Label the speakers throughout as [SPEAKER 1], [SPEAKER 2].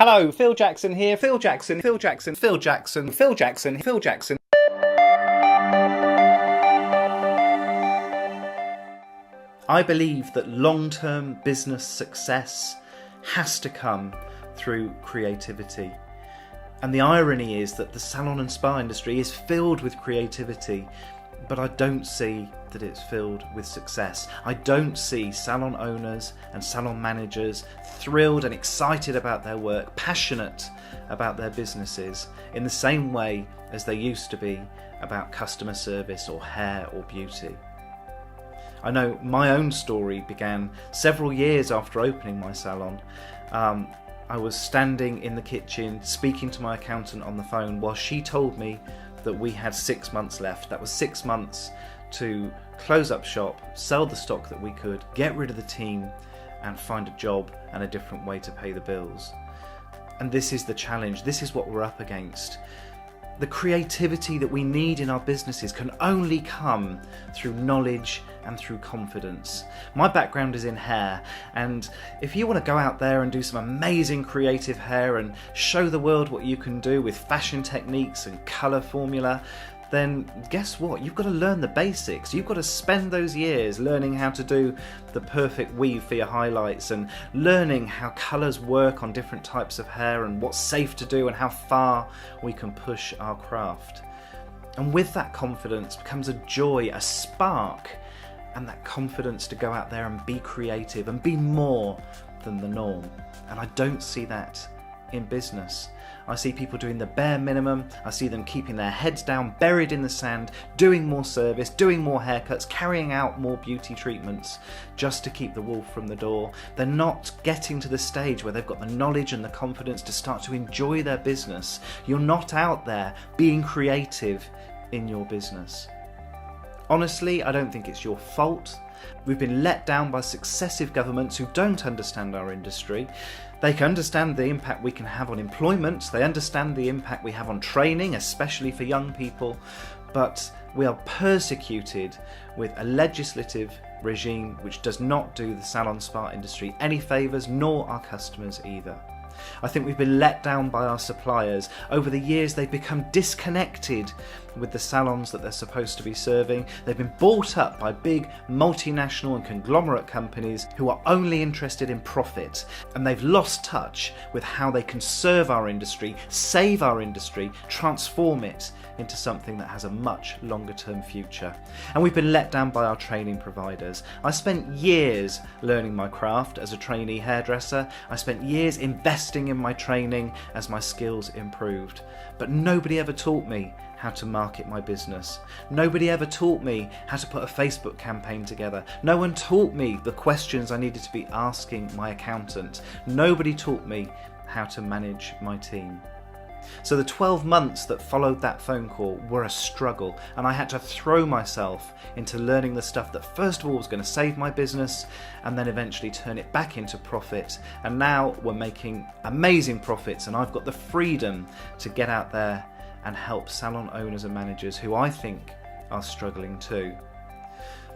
[SPEAKER 1] Hello, Phil Jackson here. Phil Jackson, Phil Jackson, Phil Jackson, Phil Jackson, Phil Jackson. I believe that long-term business success has to come through creativity. And the irony is that the salon and spa industry is filled with creativity, but I don't see that it's filled with success. I don't see salon owners and salon managers thrilled and excited about their work, passionate about their businesses in the same way as they used to be about customer service or hair or beauty. I know my own story began several years after opening my salon. I was standing in the kitchen speaking to my accountant on the phone while she told me that we had 6 months left. That was 6 months to close up shop, sell the stock that we could, get rid of the team and find a job and a different way to pay the bills. And this is the challenge. This is what we're up against. The creativity that we need in our businesses can only come through knowledge and through confidence. My background is in hair, and if you want to go out there and do some amazing creative hair and show the world what you can do with fashion techniques and colour formula, then guess what? You've got to learn the basics. You've got to spend those years learning how to do the perfect weave for your highlights and learning how colours work on different types of hair and what's safe to do and how far we can push our craft. And with that confidence comes a joy, a spark, and that confidence to go out there and be creative and be more than the norm. And I don't see that in business. I see people doing the bare minimum. I see them keeping their heads down, buried in the sand, doing more service, doing more haircuts, carrying out more beauty treatments just to keep the wolf from the door. They're not getting to the stage where they've got the knowledge and the confidence to start to enjoy their business. You're not out there being creative in your business. Honestly, I don't think it's your fault. We've been let down by successive governments who don't understand our industry. They can understand the impact we can have on employment, they understand the impact we have on training, especially for young people, but we are persecuted with a legislative regime which does not do the salon spa industry any favours, nor our customers either. I think we've been let down by our suppliers. Over the years they've become disconnected with the salons that they're supposed to be serving. They've been bought up by big multinational and conglomerate companies who are only interested in profit, and they've lost touch with how they can serve our industry, save our industry, transform it into something that has a much longer term future. And we've been let down by our training providers. I spent years learning my craft as a trainee hairdresser. I spent years investing in my training as my skills improved. But nobody ever taught me how to market my business. Nobody ever taught me how to put a Facebook campaign together. No one taught me the questions I needed to be asking my accountant. Nobody taught me how to manage my team. So the 12 months that followed that phone call were a struggle, and I had to throw myself into learning the stuff that first of all was going to save my business and then eventually turn it back into profit. And now we're making amazing profits, and I've got the freedom to get out there and help salon owners and managers who I think are struggling too.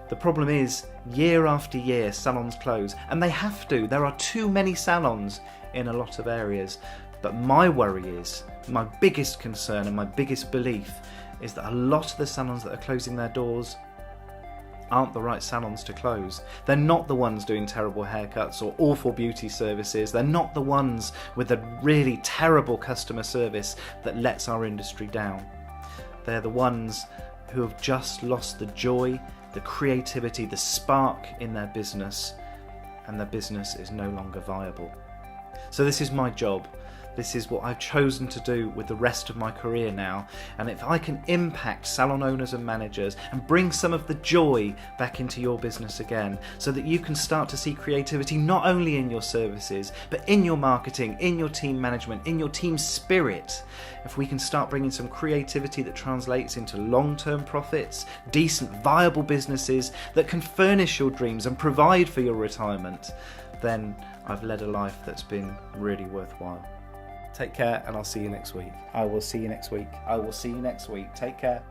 [SPEAKER 1] The problem is, year after year salons close, and they have to. There are too many salons in a lot of areas. But my worry is, my biggest concern and my biggest belief is that a lot of the salons that are closing their doors aren't the right salons to close. They're not the ones doing terrible haircuts or awful beauty services. They're not the ones with the really terrible customer service that lets our industry down. They're the ones who have just lost the joy, the creativity, the spark in their business, and their business is no longer viable. So this is my job. This is what I've chosen to do with the rest of my career now, and if I can impact salon owners and managers and bring some of the joy back into your business again, so that you can start to see creativity not only in your services but in your marketing, in your team management, in your team spirit, if we can start bringing some creativity that translates into long-term profits, decent viable businesses that can furnish your dreams and provide for your retirement, then I've led a life that's been really worthwhile. Take care, and I'll see you next week. I will see you next week. I will see you next week. Take care.